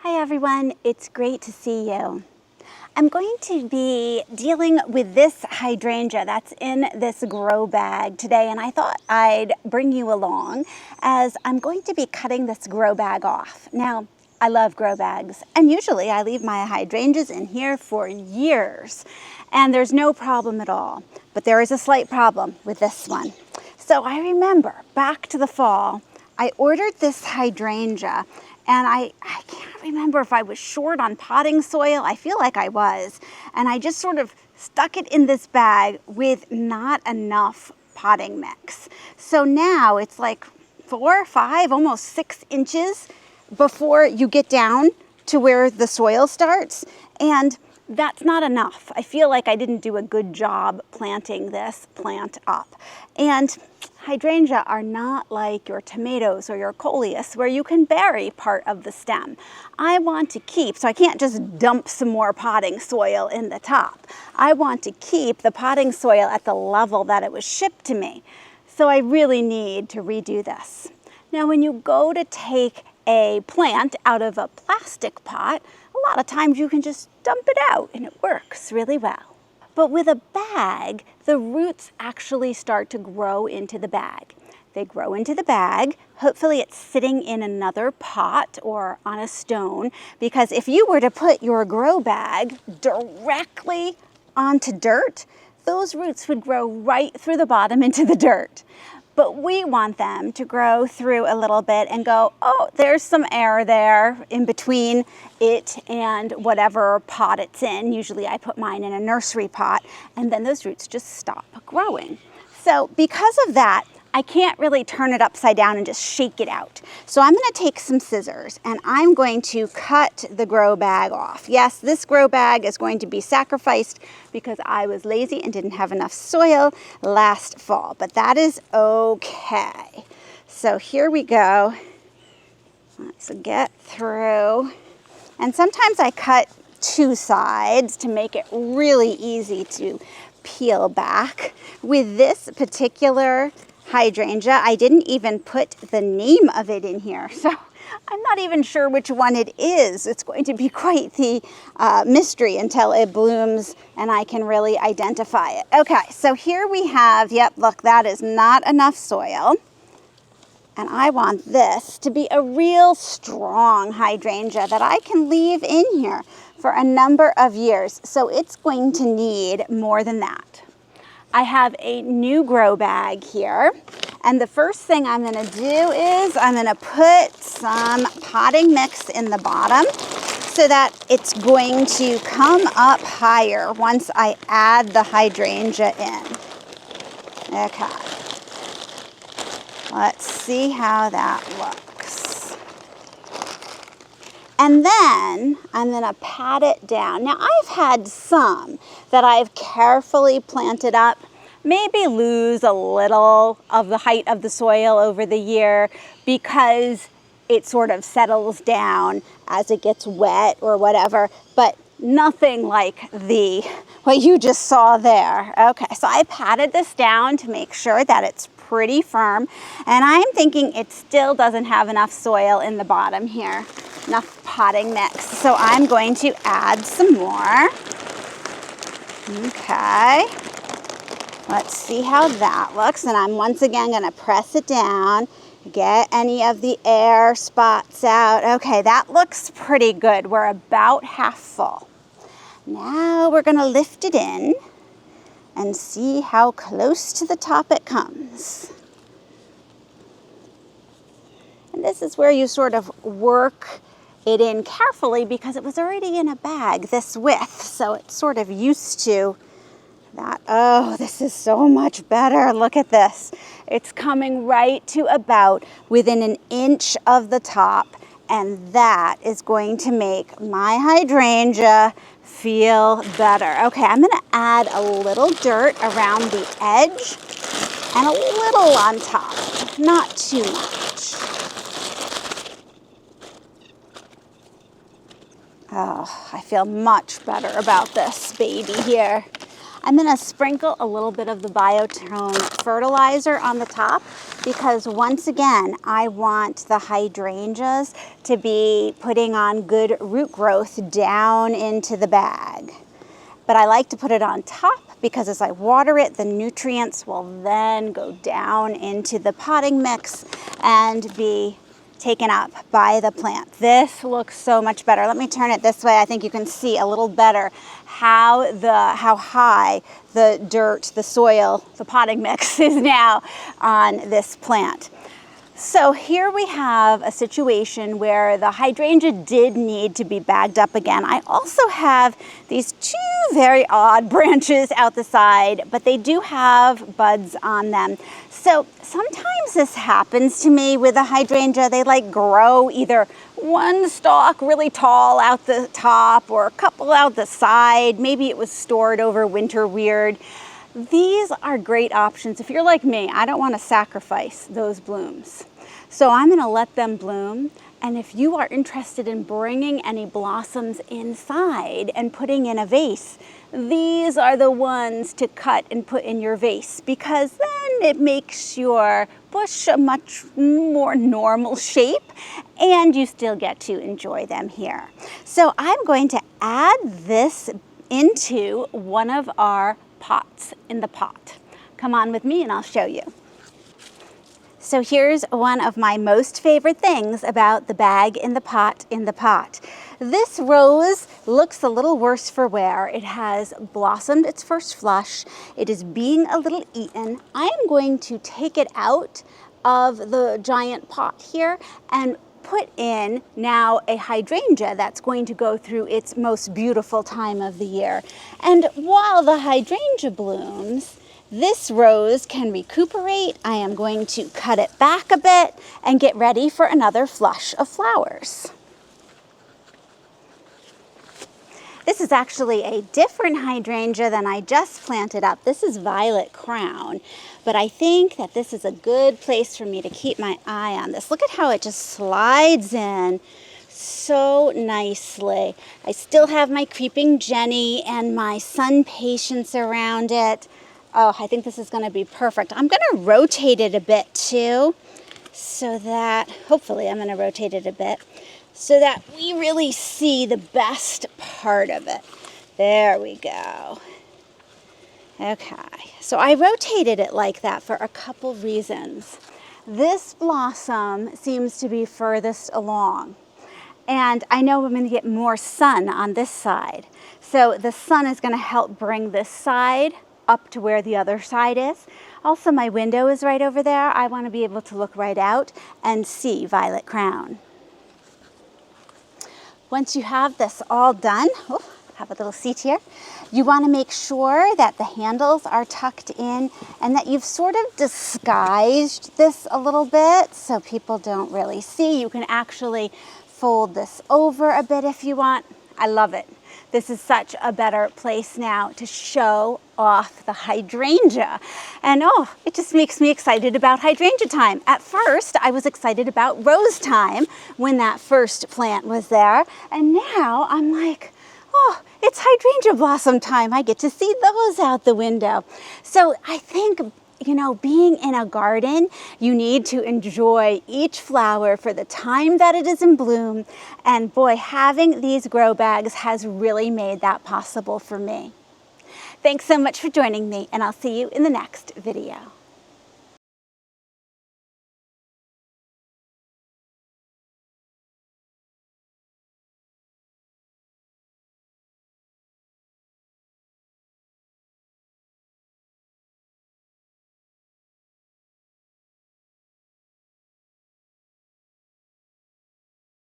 Hi everyone, it's great to see you. I'm going to be dealing with this hydrangea that's in this grow bag today, and I thought I'd bring you along as I'm going to be cutting this grow bag off. Now, I love grow bags, and usually I leave my hydrangeas in here for years, and there's no problem at all. But there is a slight problem with this one. So I remember back to the fall, I ordered this hydrangea, and I can't remember if I was short on potting soil. I feel like I was. And I just sort of stuck it in this bag with not enough potting mix. So now it's like 4, 5, almost 6 inches before you get down to where the soil starts. And that's not enough. I feel like I didn't do a good job planting this plant up. And hydrangea are not like your tomatoes or your coleus where you can bury part of the stem. I want to keep, so I can't just dump some more potting soil in the top. I want to keep the potting soil at the level that it was shipped to me. So I really need to redo this. Now, when you go to take a plant out of a plastic pot, a lot of times you can just dump it out and it works really well. But with a bag, the roots actually start to grow into the bag. They grow into the bag. Hopefully it's sitting in another pot or on a stone, because if you were to put your grow bag directly onto dirt, those roots would grow right through the bottom into the dirt. But we want them to grow through a little bit and go, oh, there's some air there in between it and whatever pot it's in. Usually I put mine in a nursery pot, and then those roots just stop growing. So because of that, I can't really turn it upside down and just shake it out. So I'm gonna take some scissors and I'm going to cut the grow bag off. Yes, this grow bag is going to be sacrificed because I was lazy and didn't have enough soil last fall, but that is okay. So here we go. Let's get through. And sometimes I cut 2 sides to make it really easy to peel back. With this particular hydrangea, I didn't even put the name of it in here, so I'm not even sure which one it is. It's going to be quite the mystery until it blooms and I can really identify it. Okay, so here we have, yep, look, that is not enough soil. And I want this to be a real strong hydrangea that I can leave in here for a number of years. So it's going to need more than that. I have a new grow bag here, and the first thing I'm going to do is I'm going to put some potting mix in the bottom so that it's going to come up higher once I add the hydrangea in. Okay, let's see how that looks. And then I'm going to pat it down. Now, I've had some that I've carefully planted up, maybe lose a little of the height of the soil over the year because it sort of settles down as it gets wet or whatever, but nothing like what you just saw there. Okay, so I patted this down to make sure that it's pretty firm, and I'm thinking it still doesn't have enough soil in the bottom here, enough potting mix. So I'm going to add some more. Okay, let's see how that looks. And I'm once again going to press it down, get any of the air spots out. Okay, that looks pretty good. We're about half full. Now we're going to lift it in and see how close to the top it comes. And this is where you sort of work it in carefully because it was already in a bag this width, so it's sort of used to that. Oh, this is so much better. Look at this. It's coming right to about within an inch of the top, and that is going to make my hydrangea feel better. Okay, I'm going to add a little dirt around the edge and a little on top, not too much. Oh, I feel much better about this baby here. I'm going to sprinkle a little bit of the biotone fertilizer on the top because once again, I want the hydrangeas to be putting on good root growth down into the bag. But I like to put it on top because as I water it, the nutrients will then go down into the potting mix and be taken up by the plant. This looks so much better. Let me turn it this way. I think you can see a little better how high the dirt, the soil, the potting mix is now on this plant. So here we have a situation where the hydrangea did need to be bagged up again. I also have these two very odd branches out the side, but they do have buds on them. So sometimes this happens to me with a hydrangea. They like grow either one stalk really tall out the top or a couple out the side. Maybe it was stored over winter weird. These are great options. If you're like me, I don't want to sacrifice those blooms. So I'm going to let them bloom. And if you are interested in bringing any blossoms inside and putting in a vase, these are the ones to cut and put in your vase because then it makes your bush a much more normal shape and you still get to enjoy them here. So I'm going to add this into one of our pots in the pot. Come on with me and I'll show you. So here's one of my most favorite things about the bag in the pot in the pot. This rose looks a little worse for wear. It has blossomed its first flush. It is being a little eaten. I am going to take it out of the giant pot here and put in now a hydrangea that's going to go through its most beautiful time of the year. And while the hydrangea blooms, this rose can recuperate. I am going to cut it back a bit and get ready for another flush of flowers. This is actually a different hydrangea than I just planted up. This is Violet Crown, but I think that this is a good place for me to keep my eye on this. Look at how it just slides in so nicely. I still have my creeping Jenny and my sun patience around it. Oh, I think this is going to be perfect. I'm going to rotate it a bit too, so that, hopefully I'm going to rotate it a bit, so that we really see the best part of it. There we go. Okay, so I rotated it like that for a couple reasons. This blossom seems to be furthest along, and I know I'm going to get more sun on this side. So the sun is going to help bring this side up to where the other side is. Also, my window is right over there. I want to be able to look right out and see Violet Crown. Once you have this all done, have a little seat here, you want to make sure that the handles are tucked in and that you've sort of disguised this a little bit so people don't really see. You can actually fold this over a bit if you want. I love it. This is such a better place now to show off the hydrangea. And oh, it just makes me excited about hydrangea time. At first, I was excited about rose time when that first plant was there. And now I'm like, oh, it's hydrangea blossom time. I get to see those out the window. So I think, you know, being in a garden, you need to enjoy each flower for the time that it is in bloom. And boy, having these grow bags has really made that possible for me. Thanks so much for joining me, and I'll see you in the next video.